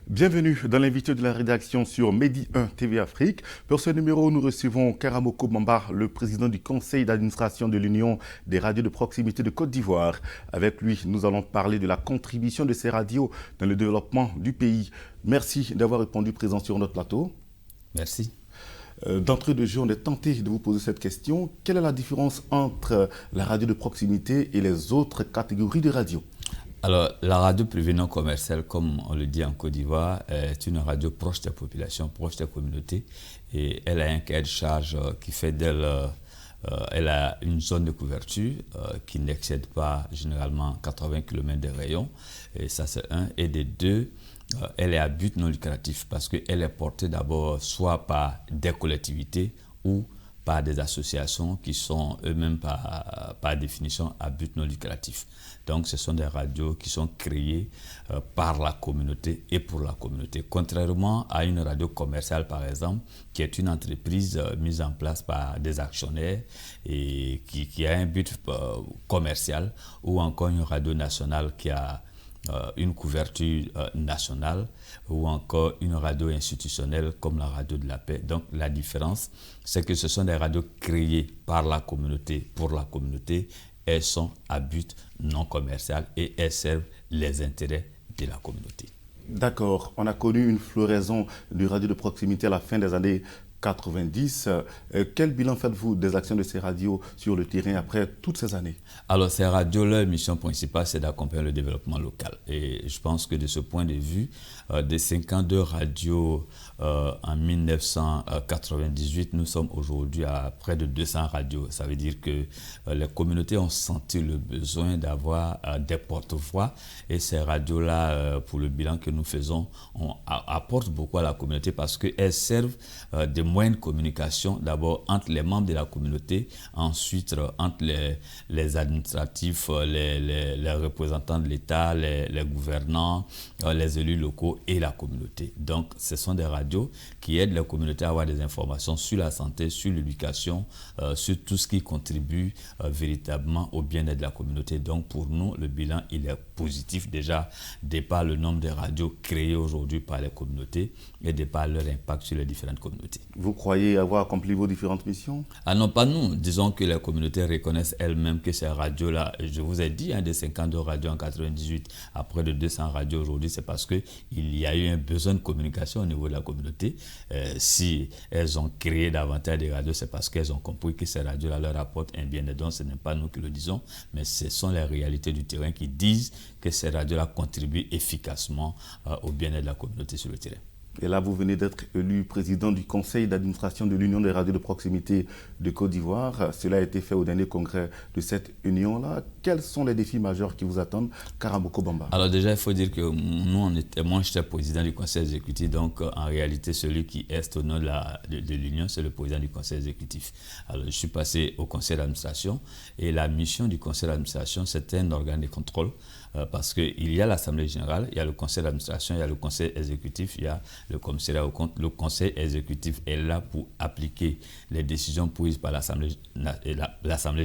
Bienvenue dans l'invité de la rédaction sur Medi 1 TV Afrique. Pour ce numéro, nous recevons Karamoko Bamba, le président du conseil d'administration de l'Union des radios de proximité de Côte d'Ivoire. Avec lui, nous allons parler de la contribution de ces radios dans le développement du pays. Merci d'avoir répondu présent sur notre plateau. Merci. D'entrée de jeu, on est tenté de vous poser cette question. Quelle est la différence entre la radio de proximité et les autres catégories de radios ? Alors, la radio privée non commerciale, comme on le dit en Côte d'Ivoire, est une radio proche des populations, proche des communautés. Et elle a un cahier de charge qui fait d'elle, elle a une zone de couverture qui n'excède pas généralement 80 km de rayon. Et ça, c'est un. Et des deux, elle est à but non lucratif parce qu'elle est portée d'abord soit par des collectivités ou par des associations qui sont eux-mêmes par définition à but non lucratif. Donc ce sont des radios qui sont créées par la communauté et pour la communauté. Contrairement à une radio commerciale par exemple, qui est une entreprise mise en place par des actionnaires et qui a un but commercial, ou encore une radio nationale qui a une couverture nationale, ou encore une radio institutionnelle comme la radio de la paix. Donc la différence, c'est que ce sont des radios créées par la communauté, pour la communauté. Elles sont à but non commercial et elles servent les intérêts de la communauté. D'accord. On a connu une floraison de radios de proximité à la fin des années 90. Quel bilan faites-vous des actions de ces radios sur le terrain après toutes ces années? Alors, ces radios, leur mission principale, c'est d'accompagner le développement local. Et je pense que de ce point de vue, des 52 radios en 1998, nous sommes aujourd'hui à près de 200 radios. Ça veut dire que les communautés ont senti le besoin d'avoir des porte-voix. Et ces radios-là, pour le bilan que nous faisons, apportent beaucoup à la communauté parce qu'elles servent de moyens de communication, d'abord entre les membres de la communauté, ensuite entre les administratifs, les représentants de l'État, les gouvernants, les élus locaux et la communauté. Donc, ce sont des radios qui aident la communauté à avoir des informations sur la santé, sur l'éducation, sur tout ce qui contribue véritablement au bien-être de la communauté. Donc, pour nous, le bilan, il est positif déjà, de par le nombre de radios créées aujourd'hui par les communautés et de par leur impact sur les différentes communautés. Vous croyez avoir accompli vos différentes missions? Ah non, pas nous. Disons que les communautés reconnaissent elles-mêmes que ces radios-là, je vous ai dit, des 52 radios en 98 à près de 200 radios aujourd'hui, c'est parce qu'il y a eu un besoin de communication au niveau de la communauté. Si elles ont créé davantage de radios, c'est parce qu'elles ont compris que ces radios-là leur apportent un bien-être. Donc, ce n'est pas nous qui le disons, mais ce sont les réalités du terrain qui disent que ces radios-là contribuent efficacement au bien-être de la communauté sur le terrain. Et là, vous venez d'être élu président du conseil d'administration de l'Union des radios de proximité de Côte d'Ivoire. Cela a été fait au dernier congrès de cette union-là. Quels sont les défis majeurs qui vous attendent, Karamoko Bamba? Alors déjà, il faut dire que moi, j'étais président du conseil exécutif. Donc, en réalité, celui qui est au nom de l'Union, c'est le président du conseil exécutif. Alors, je suis passé au conseil d'administration. Et la mission du conseil d'administration, c'était un organe de contrôle. Parce qu'il y a l'Assemblée générale, il y a le conseil d'administration, il y a le conseil exécutif, il y a le commissariat au compte. Le conseil exécutif est là pour appliquer les décisions prises par l'Assemblée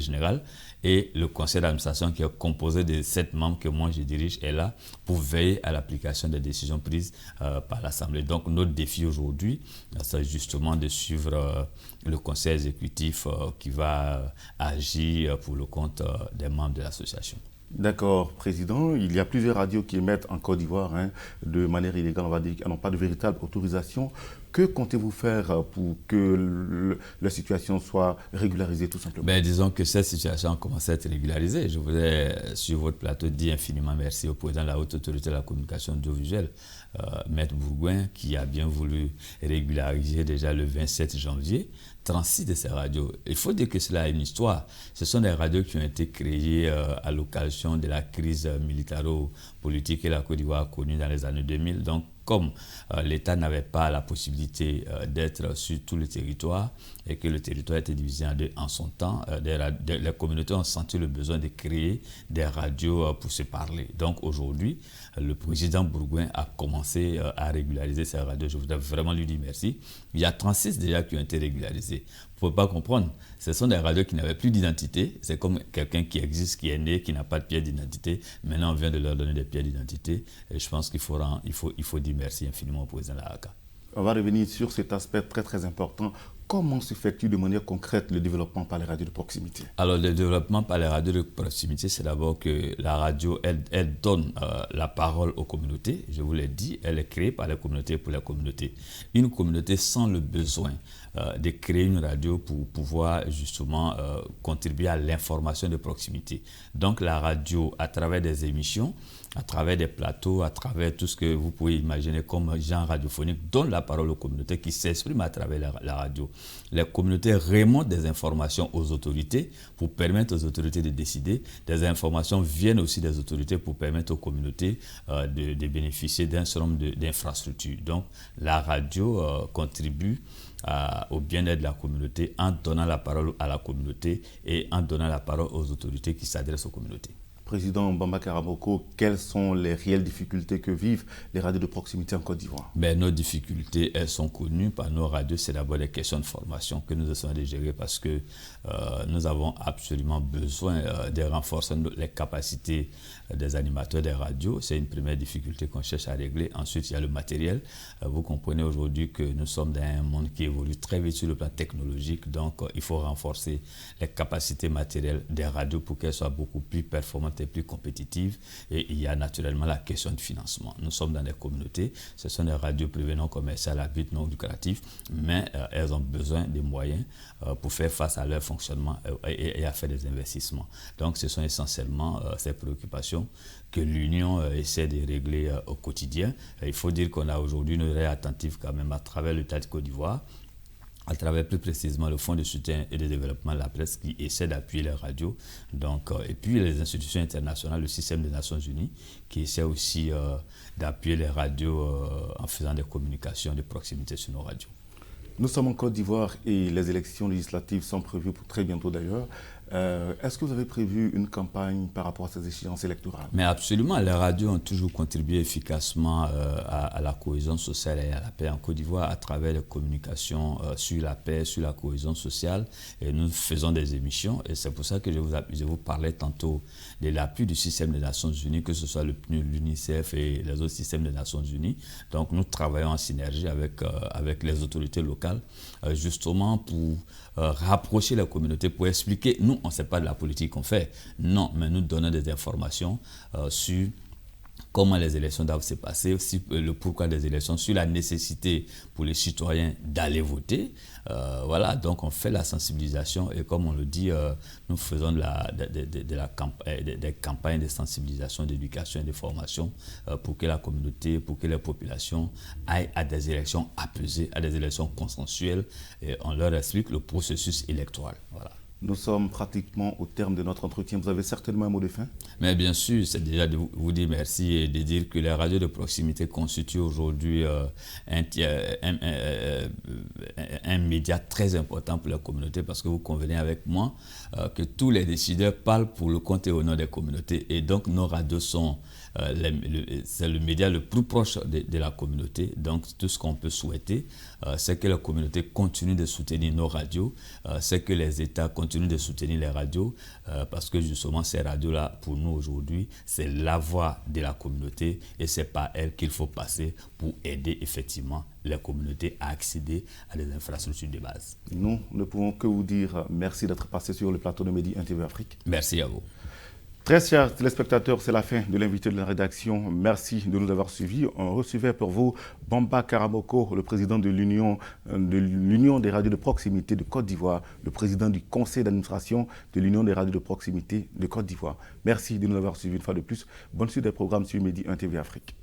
générale. Et le conseil d'administration, qui est composé de 7 membres que moi je dirige, est là pour veiller à l'application des décisions prises par l'Assemblée. Donc notre défi aujourd'hui, c'est justement de suivre le conseil exécutif qui va agir pour le compte des membres de l'association. D'accord, Président. Il y a plusieurs radios qui émettent en Côte d'Ivoire de manière illégale, on va dire, qui n'ont pas de véritable autorisation. Que comptez-vous faire pour que la situation soit régularisée tout simplement? Disons que cette situation a commencé à être régularisée. Je voudrais, sur votre plateau, dire infiniment merci au président de la Haute Autorité de la Communication Audiovisuelle, Maître Bourgoin, qui a bien voulu régulariser déjà le 27 janvier 36 de ces radios. Il faut dire que cela a une histoire. Ce sont des radios qui ont été créées à l'occasion de la crise militaro-politique que la Côte d'Ivoire a connue dans les années 2000. Donc, comme l'État n'avait pas la possibilité d'être sur tout le territoire et que le territoire était divisé en deux en son temps, les communautés ont senti le besoin de créer des radios pour se parler. Donc aujourd'hui, le président Bourgoin a commencé à régulariser ces radios. Je voudrais vraiment lui dire merci. Il y a 36 déjà qui ont été régularisés. ne faut pas comprendre. Ce sont des radios qui n'avaient plus d'identité. C'est comme quelqu'un qui existe, qui est né, qui n'a pas de pièce d'identité. Maintenant, on vient de leur donner des pièces d'identité. Et je pense qu'il faut dire merci infiniment au président de la ACA. On va revenir sur cet aspect très très important. Comment s'effectue de manière concrète le développement par les radios de proximité? Alors, le développement par les radios de proximité, c'est d'abord que la radio, elle donne la parole aux communautés. Je vous l'ai dit, elle est créée par les communautés pour les communautés. Une communauté sans le besoin de créer une radio pour pouvoir justement contribuer à l'information de proximité. Donc, la radio, à travers des émissions, à travers des plateaux, à travers tout ce que vous pouvez imaginer comme genre radiophonique, donne la parole aux communautés qui s'expriment à travers la radio. Les communautés remontent des informations aux autorités pour permettre aux autorités de décider. Des informations viennent aussi des autorités pour permettre aux communautés de bénéficier d'un certain nombre d'infrastructures. Donc, la radio contribue au bien-être de la communauté en donnant la parole à la communauté et en donnant la parole aux autorités qui s'adressent aux communautés. Président Bamba Karamoko, quelles sont les réelles difficultés que vivent les radios de proximité en Côte d'Ivoire? Nos difficultés, elles sont connues par nos radios. C'est d'abord des questions de formation que nous essayons de gérer parce que nous avons absolument besoin de renforcer les capacités des animateurs des radios. C'est une première difficulté qu'on cherche à régler. Ensuite, il y a le matériel. Vous comprenez aujourd'hui que nous sommes dans un monde qui évolue très vite sur le plan technologique. Donc, il faut renforcer les capacités matérielles des radios pour qu'elles soient beaucoup plus performantes et plus compétitives. Et il y a naturellement la question de financement. Nous sommes dans des communautés. Ce sont des radios privées non commerciales à but non lucratif, mais elles ont besoin de moyens pour faire face à leur fonctionnement et à faire des investissements. Donc, ce sont essentiellement ces préoccupations que l'Union essaie de régler au quotidien. Il faut dire qu'on a aujourd'hui une oreille attentive quand même à travers l'État de Côte d'Ivoire, à travers plus précisément le Fonds de soutien et de développement de la presse qui essaie d'appuyer les radios. Donc, et puis les institutions internationales, le système des Nations Unies qui essaie aussi d'appuyer les radios en faisant des communications de proximité sur nos radios. Nous sommes en Côte d'Ivoire et les élections législatives sont prévues pour très bientôt d'ailleurs. Est-ce que vous avez prévu une campagne par rapport à ces échéances électorales? Mais absolument, les radios ont toujours contribué efficacement à la cohésion sociale et à la paix en Côte d'Ivoire à travers les communications sur la paix, sur la cohésion sociale. Et nous faisons des émissions et c'est pour ça que je vous parlais tantôt de l'appui du système des Nations Unies, que ce soit le PNUD, l'UNICEF et les autres systèmes des Nations Unies. Donc nous travaillons en synergie avec les autorités locales justement pour rapprocher la communauté, pour expliquer. Nous, on ne sait pas de la politique qu'on fait. Non, mais nous donnons des informations sur comment les élections doivent se passer, aussi le pourquoi des élections, sur la nécessité pour les citoyens d'aller voter. Voilà, donc on fait la sensibilisation et comme on le dit, nous faisons des campagnes de sensibilisation, d'éducation et de formation pour que la communauté, pour que les populations aillent à des élections apaisées, à des élections consensuelles et on leur explique le processus électoral. Voilà. Nous sommes pratiquement au terme de notre entretien. Vous avez certainement un mot de fin? Mais bien sûr, c'est déjà de vous dire merci et de dire que les radios de proximité constituent aujourd'hui un média très important pour la communauté parce que vous convenez avec moi que tous les décideurs parlent pour le compte et au nom des communautés. Et donc, nos radios sont c'est le média le plus proche de la communauté. Donc, tout ce qu'on peut souhaiter, c'est que la communauté continue de soutenir nos radios, c'est que les États continuent de soutenir les radios, parce que justement, ces radios-là, pour nous aujourd'hui, c'est la voix de la communauté et c'est par elle qu'il faut passer pour aider effectivement les communautés à accéder à des infrastructures de base. Nous ne pouvons que vous dire merci d'être passé sur le plateau de Medi 1 TV Afrique. Merci à vous. Très chers téléspectateurs, c'est la fin de l'invité de la rédaction. Merci de nous avoir suivis. On recevait pour vous Bamba Karamoko, le président de l'Union des radios de proximité de Côte d'Ivoire, le président du conseil d'administration de l'Union des radios de proximité de Côte d'Ivoire. Merci de nous avoir suivis une fois de plus. Bonne suite des programmes sur Medi 1 TV Afrique.